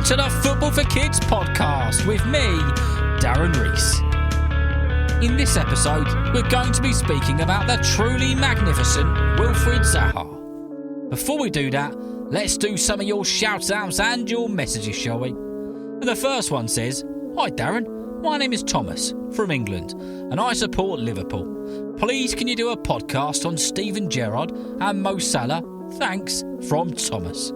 to the Football for Kids podcast with me, Darren Rees. In this episode, we're going to be speaking about the truly magnificent Wilfred Zaha. Before we do that, let's do some of your shout-outs and your messages, shall we? And the first one says, "Hi Darren, my name is Thomas from England and I support Liverpool. Please can you do a podcast on Steven Gerrard and Mo Salah? Thanks, from Thomas."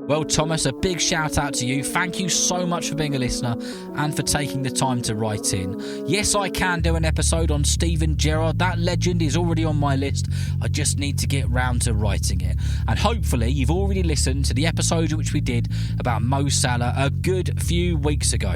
Well, Thomas, a big shout out to you. Thank you so much for being a listener and for taking the time to write in. Yes, I can do an episode on Steven Gerrard. That legend is already on my list. I just need to get round to writing it. And hopefully you've already listened to the episode which we did about Mo Salah a good few weeks ago.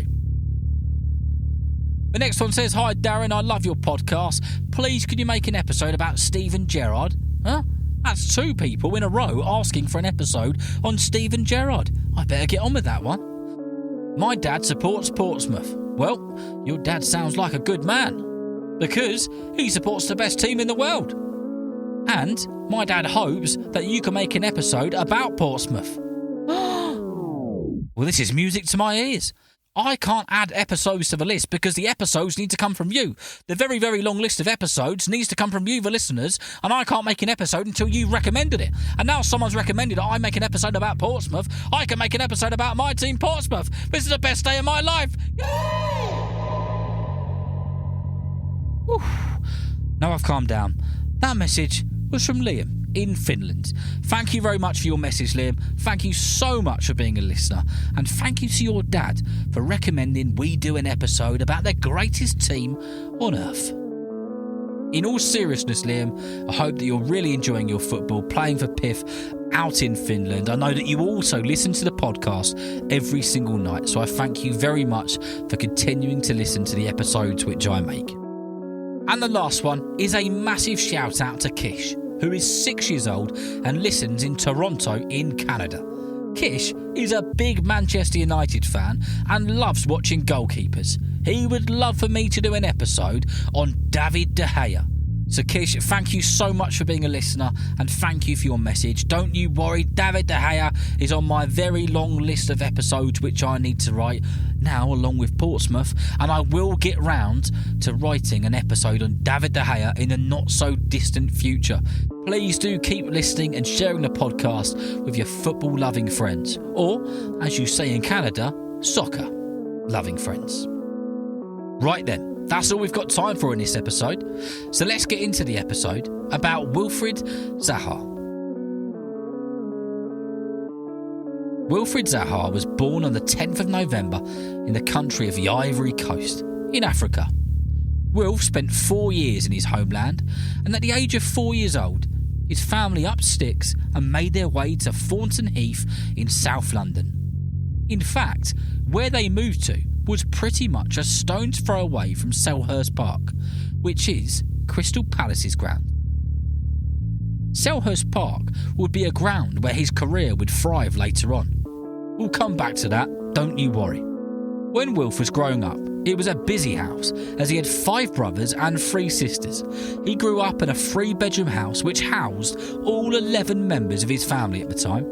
The next one says, "Hi Darren, I love your podcast. Please can you make an episode about Steven Gerrard?" Huh? That's two people in a row asking for an episode on Steven Gerrard. I better get on with that one. "My dad supports Portsmouth." Well, your dad sounds like a good man, because he supports the best team in the world. And my dad hopes that you can make an episode about Portsmouth. Well, this is music to my ears. I can't add episodes to the list because the episodes need to come from you. The very, very long list of episodes needs to come from you, the listeners, and I can't make an episode until you recommended it. And now someone's recommended that I make an episode about Portsmouth. I can make an episode about my team, Portsmouth. This is the best day of my life. Whew. Now I've calmed down. That message was from Liam in Finland. Thank you very much for your message, Liam. Thank you so much for being a listener. And thank you to your dad for recommending we do an episode about the greatest team on earth. In all seriousness, Liam, I hope that you're really enjoying your football, playing for PIF out in Finland. I know that you also listen to the podcast every single night, so I thank you very much for continuing to listen to the episodes which I make. And the last one is a massive shout out to Kish, who is 6 years old and listens in Toronto in Canada. Kish is a big Manchester United fan and loves watching goalkeepers. He would love for me to do an episode on David De Gea. So Kish, thank you so much for being a listener and thank you for your message. Don't you worry, David De Gea is on my very long list of episodes which I need to write now along with Portsmouth, and I will get round to writing an episode on David De Gea in the not so distant future. Please do keep listening and sharing the podcast with your football loving friends, or as you say in Canada, soccer loving friends. Right then. That's all we've got time for in this episode. So let's get into the episode about Wilfred Zaha. Wilfred Zaha was born on the 10th of November in the country of the Ivory Coast in Africa. Wilf spent 4 years in his homeland, and at the age of 4 years old, his family upped sticks and made their way to Thornton Heath in South London. In fact, where they moved to was pretty much a stone's throw away from Selhurst Park, which is Crystal Palace's ground. Selhurst Park would be a ground where his career would thrive later on. We'll come back to that, don't you worry. When Wilf was growing up, it was a busy house, as he had 5 brothers and 3 sisters. He grew up in a 3-bedroom house which housed all 11 members of his family at the time.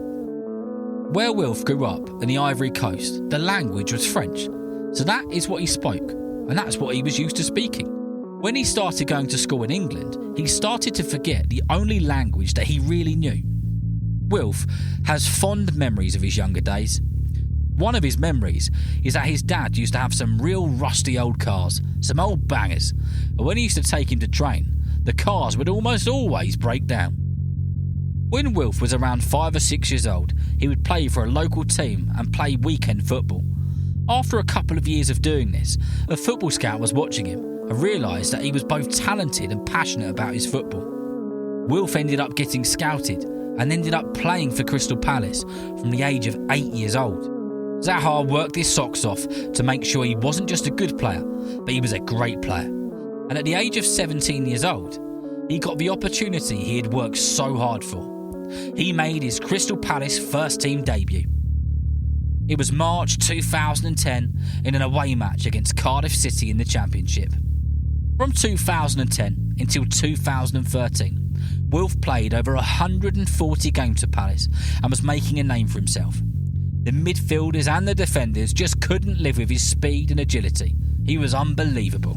Where Wilf grew up in the Ivory Coast, the language was French. So that is what he spoke, and that's what he was used to speaking. When he started going to school in England, he started to forget the only language that he really knew. Wilf has fond memories of his younger days. One of his memories is that his dad used to have some real rusty old cars, some old bangers, and when he used to take him to train, the cars would almost always break down. When Wilf was around 5 or 6 years old, he would play for a local team and play weekend football. After a couple of years of doing this, a football scout was watching him and realised that he was both talented and passionate about his football. Wilf ended up getting scouted and ended up playing for Crystal Palace from the age of 8 years old. Zaha worked his socks off to make sure he wasn't just a good player, but he was a great player. And at the age of 17 years old, he got the opportunity he had worked so hard for. He made his Crystal Palace first team debut. It was March 2010 in an away match against Cardiff City in the Championship. From 2010 until 2013, Wilf played over 140 games for Palace and was making a name for himself. The midfielders and the defenders just couldn't live with his speed and agility. He was unbelievable.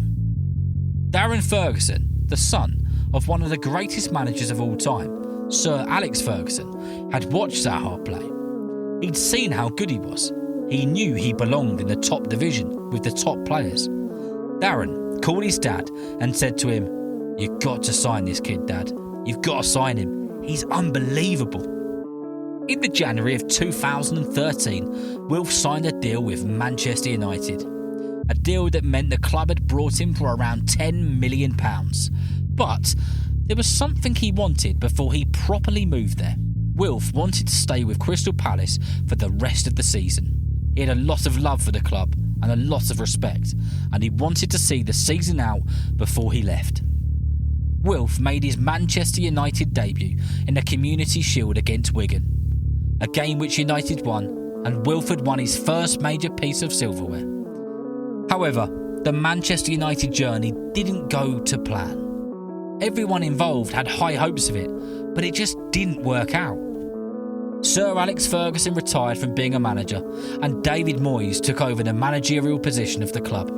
Darren Ferguson, the son of one of the greatest managers of all time, Sir Alex Ferguson, had watched Zaha play. He'd seen how good he was. He knew he belonged in the top division with the top players. Darren called his dad and said to him, "You've got to sign this kid, Dad. You've got to sign him. He's unbelievable." In the January of 2013, Wilf signed a deal with Manchester United. A deal that meant the club had brought him for around £10 million. But there was something he wanted before he properly moved there. Wilf wanted to stay with Crystal Palace for the rest of the season. He had a lot of love for the club and a lot of respect, and he wanted to see the season out before he left. Wilf made his Manchester United debut in the Community Shield against Wigan, a game which United won, and Wilfred won his first major piece of silverware. However, the Manchester United journey didn't go to plan. Everyone involved had high hopes of it, but it just didn't work out. Sir Alex Ferguson retired from being a manager, and David Moyes took over the managerial position of the club.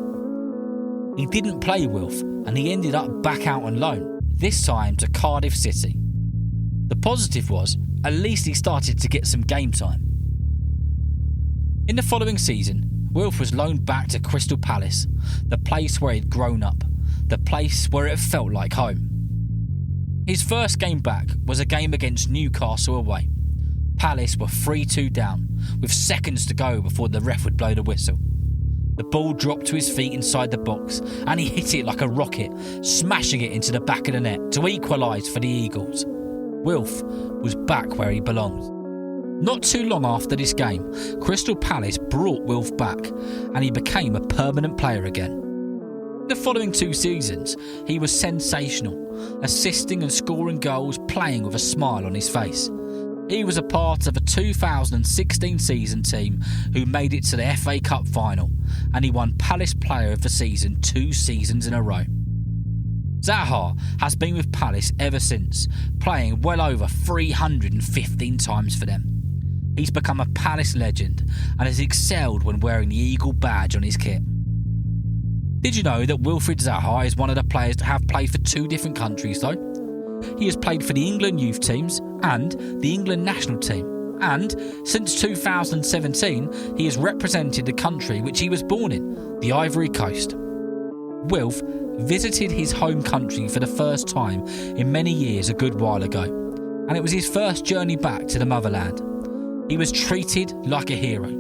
He didn't play Wilf, and he ended up back out on loan, this time to Cardiff City. The positive was, at least he started to get some game time. In the following season, Wilf was loaned back to Crystal Palace, the place where he'd grown up, the place where it felt like home. His first game back was a game against Newcastle away. Palace were 3-2 down, with seconds to go before the ref would blow the whistle. The ball dropped to his feet inside the box, and he hit it like a rocket, smashing it into the back of the net to equalise for the Eagles. Wilf was back where he belonged. Not too long after this game, Crystal Palace brought Wilf back, and he became a permanent player again. The following 2 seasons, he was sensational, assisting and scoring goals, playing with a smile on his face. He was a part of a 2016 season team who made it to the FA Cup final, and he won Palace Player of the Season 2 seasons in a row. Zaha has been with Palace ever since, playing well over 315 times for them. He's become a Palace legend and has excelled when wearing the Eagle badge on his kit. Did you know that Wilfred Zaha is one of the players to have played for 2 different countries though? He has played for the England youth teams and the England national team, and since 2017 he has represented the country which he was born in, the Ivory Coast. Wilf visited his home country for the first time in many years a good while ago, and it was his first journey back to the motherland. He was treated like a hero.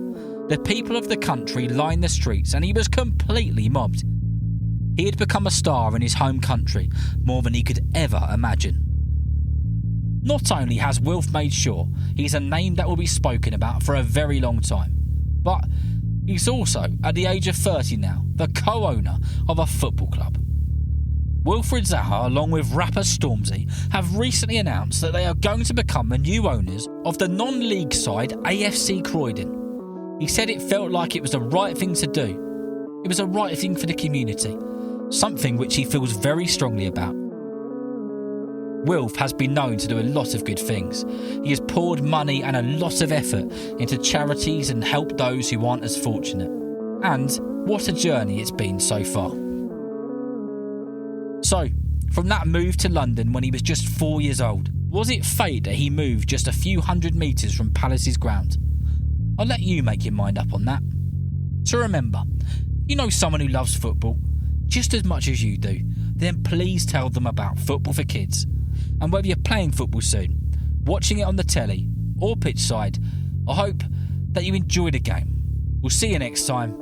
The people of the country lined the streets and he was completely mobbed. He had become a star in his home country, more than he could ever imagine. Not only has Wilf made sure he's a name that will be spoken about for a very long time, but he's also, at the age of 30 now, the co-owner of a football club. Wilfred Zaha, along with rapper Stormzy, have recently announced that they are going to become the new owners of the non-league side AFC Croydon. He said it felt like it was the right thing to do. It was the right thing for the community, something which he feels very strongly about. Wilf has been known to do a lot of good things. He has poured money and a lot of effort into charities and helped those who aren't as fortunate. And what a journey it's been so far. So, from that move to London when he was just 4 years old, was it fate that he moved just a few hundred metres from Palace's ground? I'll let you make your mind up on that. So remember, you know someone who loves football just as much as you do, then please tell them about Football for Kids. And whether you're playing football soon, watching it on the telly or pitch side, I hope that you enjoy the game. We'll see you next time.